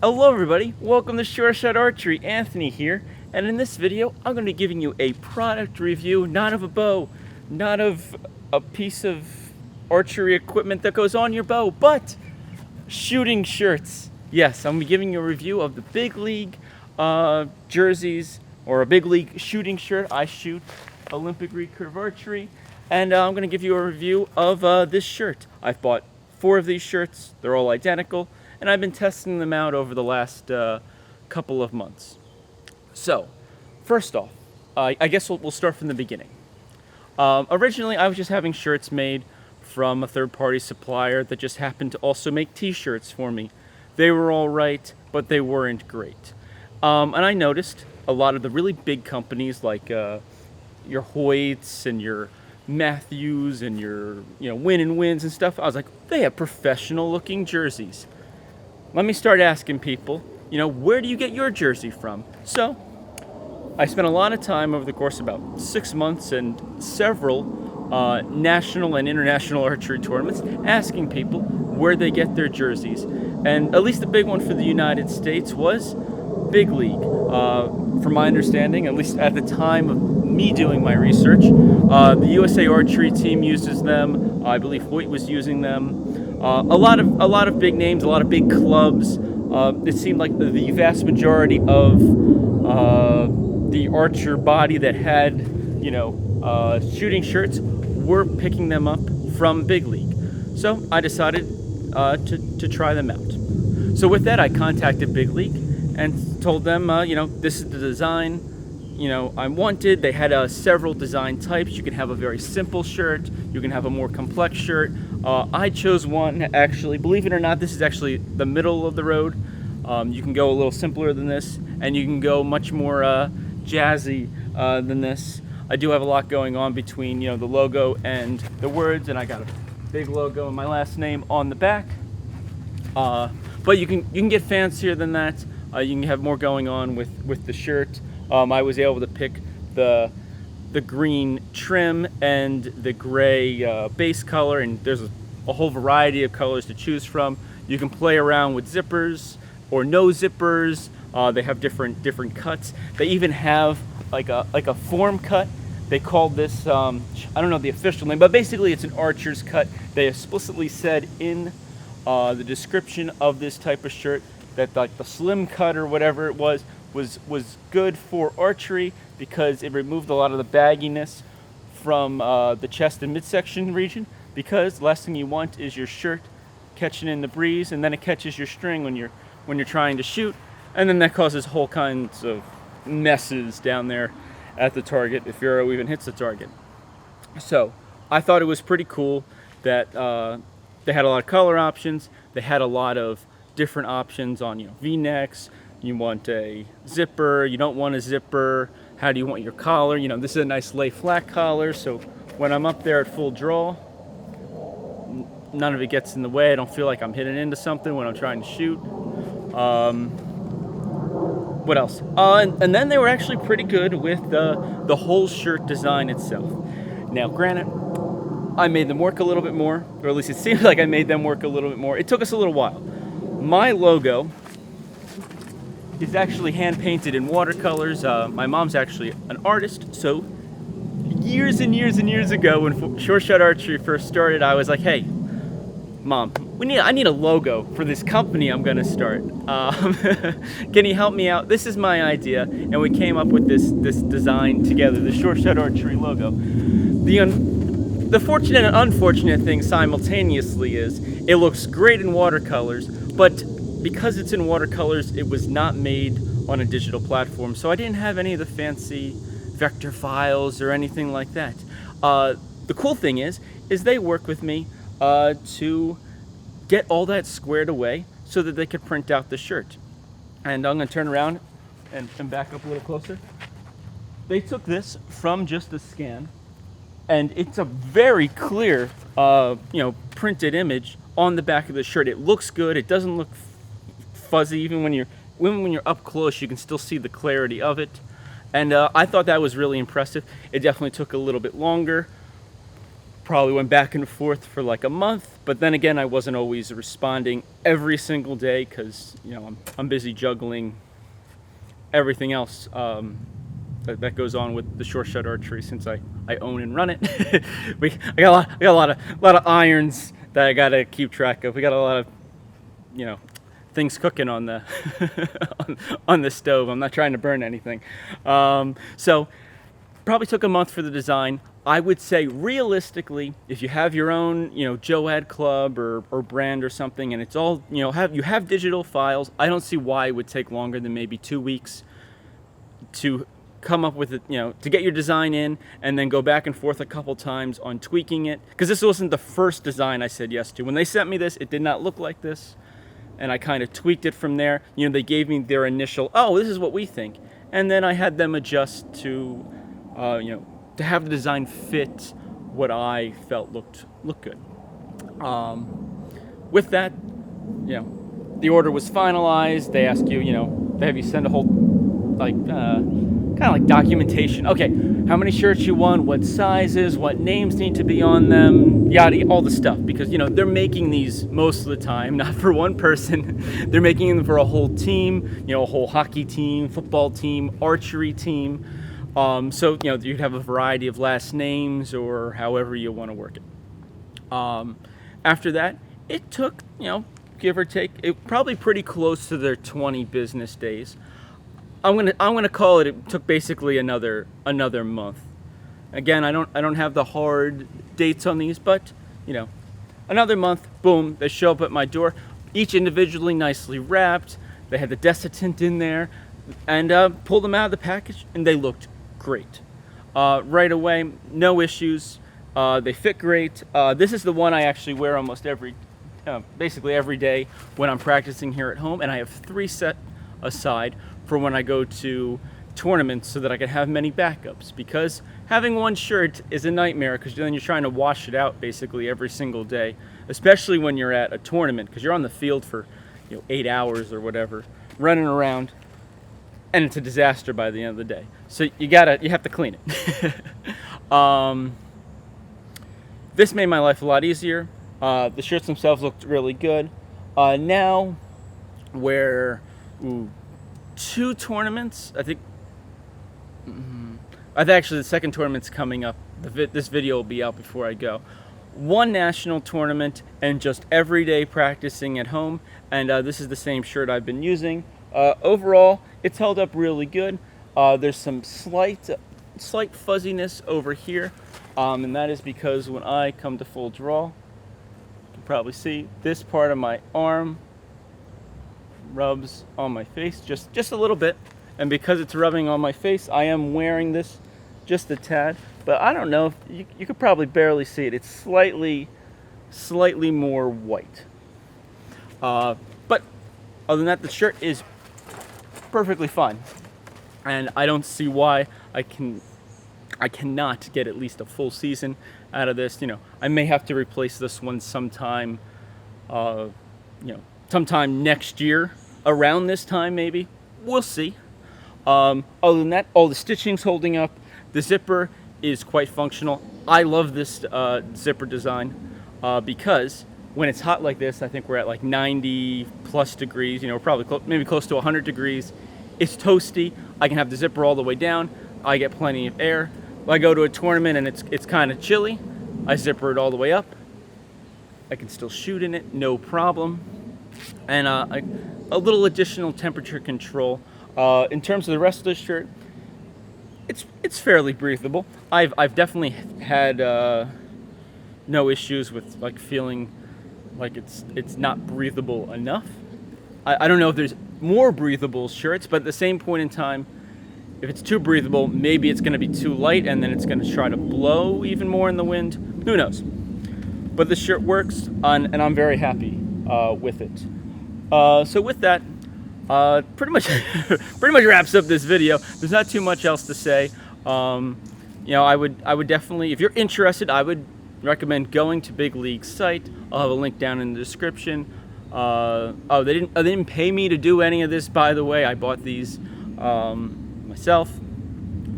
Hello everybody, welcome to Short Shot Archery. Anthony here, and in this video I'm going to be giving you a product review, not of a bow, not of a piece of archery equipment that goes on your bow, but shooting shirts. Yes, I'm going to be giving you a review of the Big League jerseys, or a Big League shooting shirt. I shoot Olympic recurve archery, and I'm going to give you a review of this shirt. I've bought 4 of these shirts, they're all identical, and I've been testing them out over the last couple of months. So, first off, I guess we'll start from the beginning. Originally, I was just having shirts made from a third-party supplier that just happened to also make t-shirts for me. They were all right, but they weren't great. And I noticed a lot of the really big companies like your Hoyts and your Matthews and your Win and Wins and stuff, I was like, they have professional-looking jerseys. Let me start asking people, where do you get your jersey from? So, I spent a lot of time over the course of about 6 months and several national and international archery tournaments asking people where they get their jerseys. And at least the big one for the United States was Big League. From my understanding, at least at the time of me doing my research, the USA Archery team uses them. I believe Hoyt was using them. A lot of big names, a lot of big clubs. It seemed like the vast majority of the archer body that had, shooting shirts were picking them up from Big League. So I decided to try them out. So with that, I contacted Big League and told them, this is the design, I wanted. They had several design types. You can have a very simple shirt. You can have a more complex shirt. I chose one, actually, believe it or not, this is actually the middle of the road. You can go a little simpler than this, and you can go much more jazzy than this. I do have a lot going on between, the logo and the words, and I got a big logo and my last name on the back. But you can get fancier than that. You can have more going on with the shirt. I was able to pick the green trim and the gray base color, and there's a whole variety of colors to choose from. You can play around with zippers or no zippers. They have different cuts. They even have like a form cut. They called this I don't know the official name, but basically it's an archer's cut. They explicitly said in the description of this type of shirt that like the slim cut or whatever it was good for archery because it removed a lot of the bagginess from the chest and midsection region, because the last thing you want is your shirt catching in the breeze and then it catches your string when you're trying to shoot, and then that causes whole kinds of messes down there at the target if your arrow even hits the target. So I thought it was pretty cool that they had a lot of color options. They had a lot of different options on V-necks. You want a zipper, you don't want a zipper, how do you want your collar? This is a nice lay flat collar, so when I'm up there at full draw, none of it gets in the way. I don't feel like I'm hitting into something when I'm trying to shoot. What else? And then they were actually pretty good with the whole shirt design itself. Now, granted, I made them work a little bit more, or at least it seemed like I made them work a little bit more. It took us a little while. My logo is actually hand-painted in watercolors. My mom's actually an artist, so years and years and years ago when Short Shot Archery first started, I was like, hey, Mom, I need a logo for this company I'm gonna start. Can you help me out? This is my idea, and we came up with this design together, the Short Shot Archery logo. The fortunate and unfortunate thing simultaneously is it looks great in watercolors, but because it's in watercolors, it was not made on a digital platform, so I didn't have any of the fancy vector files or anything like that. The cool thing is they work with me to get all that squared away so that they could print out the shirt. And I'm going to turn around and back up a little closer. They took this from just a scan, and it's a very clear, printed image on the back of the shirt. It looks good. It doesn't look fuzzy. Even when you're up close, you can still see the clarity of it. And I thought that was really impressive. It definitely took a little bit longer. probably went back and forth for like a month, but then again, I wasn't always responding every single day because, you know, I'm busy juggling everything else that goes on with the Sure Shot Archery since I own and run it. I got a lot of irons that I gotta keep track of. We got a lot of, you know, things cooking on the on the stove. I'm not trying to burn anything. So probably took a month for the design. I would say realistically, if you have your own, you know, Joad club or brand or something, and it's all, you know, you have digital files, I don't see why it would take longer than maybe 2 weeks to come up with it, you know, to get your design in and then go back and forth a couple times on tweaking it. Because this wasn't the first design I said yes to. When they sent me this, it did not look like this, and I kind of tweaked it from there. You know, they gave me their initial, oh, this is what we think, and then I had them adjust to, you know, to have the design fit what I felt looked good. With that, you know, the order was finalized. They ask you, you know, they have you send a whole, like, kind of like documentation. Okay, how many shirts you want, what sizes, what names need to be on them, yada, all the stuff. Because, you know, they're making these most of the time, not for one person. They're making them for a whole team, you know, a whole hockey team, football team, archery team. So, you know, you'd have a variety of last names or however you want to work it. After that, it took, you know, give or take, it probably pretty close to their 20 business days. I'm gonna call it. It took basically another month. Again, I don't have the hard dates on these, but, you know, another month. Boom, they show up at my door, each individually nicely wrapped. They had the desiccant in there, and pulled them out of the package, and they looked great. Right away, no issues. They fit great. This is the one I actually wear almost basically every day when I'm practicing here at home, and I have 3 set aside for when I go to tournaments so that I can have many backups, because having one shirt is a nightmare because then you're trying to wash it out basically every single day, especially when you're at a tournament because you're on the field for, you know, 8 hours or whatever, running around, and it's a disaster by the end of the day. So you have to clean it. This made my life a lot easier. The shirts themselves looked really good. Now where 2 tournaments, I think actually the second tournament's coming up. This video will be out before I go. 1 national tournament and just everyday practicing at home, and this is the same shirt I've been using. Overall, it's held up really good. There's some slight fuzziness over here, and that is because when I come to full draw, you can probably see this part of my arm rubs on my face just a little bit, and because it's rubbing on my face, I am wearing this just a tad, but I don't know if you could probably barely see it. It's slightly more white, but other than that, the shirt is perfectly fine, and I don't see why I cannot get at least a full season out of this. You know, I may have to replace this one sometime, you know, sometime next year, around this time maybe. We'll see. Other than that, all the stitching's holding up. The zipper is quite functional. I love this zipper design because when it's hot like this, I think we're at like 90 plus degrees, you know, probably maybe close to 100 degrees. It's toasty. I can have the zipper all the way down. I get plenty of air. If I go to a tournament and it's kind of chilly, I zipper it all the way up. I can still shoot in it, no problem. And a little additional temperature control. In terms of the rest of the shirt, it's fairly breathable. I've definitely had no issues with like feeling like it's not breathable enough. I don't know if there's more breathable shirts, but at the same point in time, if it's too breathable, maybe it's going to be too light and then it's going to try to blow even more in the wind. Who knows? But the shirt works, and I'm very happy with it. So with that, pretty much wraps up this video. There's not too much else to say. You know, I would definitely, if you're interested, I would recommend going to Big League's site. I'll have a link down in the description. They didn't pay me to do any of this, by the way. I bought these myself,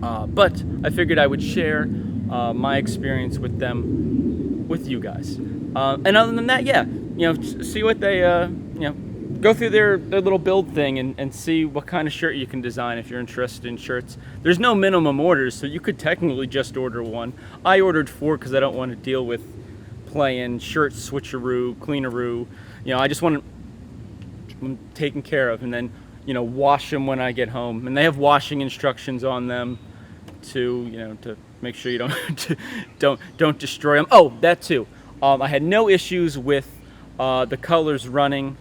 but I figured I would share my experience with them with you guys. And other than that, yeah, see what they, go through their little build thing and see what kind of shirt you can design if you're interested in shirts. There's no minimum orders, so you could technically just order one. I ordered 4 because I don't want to deal with playing shirt switcheroo, cleaneroo. I just want them taken care of, and then wash them when I get home. And they have washing instructions on them to to make sure you don't destroy them. Oh, that too. I had no issues with the colors running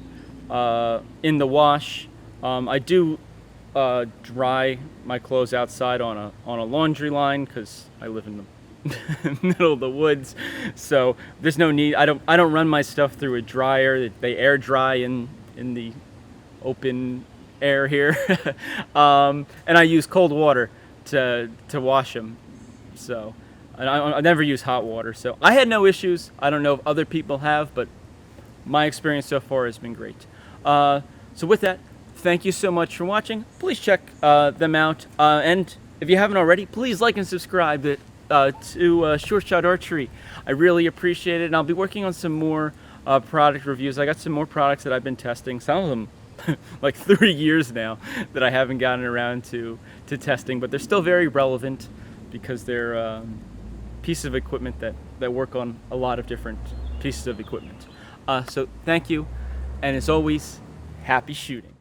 in the wash. I do dry my clothes outside on a laundry line because I live in the middle of the woods, so there's no need. I don't run my stuff through a dryer. They air dry in the open air here. And I use cold water to wash them. So I never use hot water. So I had no issues. I don't know if other people have, but my experience so far has been great. So with that, thank you so much for watching. Please check them out. And if you haven't already, please like and subscribe to Short Shot Archery. I really appreciate it. And I'll be working on some more product reviews. I got some more products that I've been testing. Some of them like 30 years now that I haven't gotten around to testing, but they're still very relevant because they're pieces of equipment that work on a lot of different pieces of equipment. So thank you, and as always, happy shooting.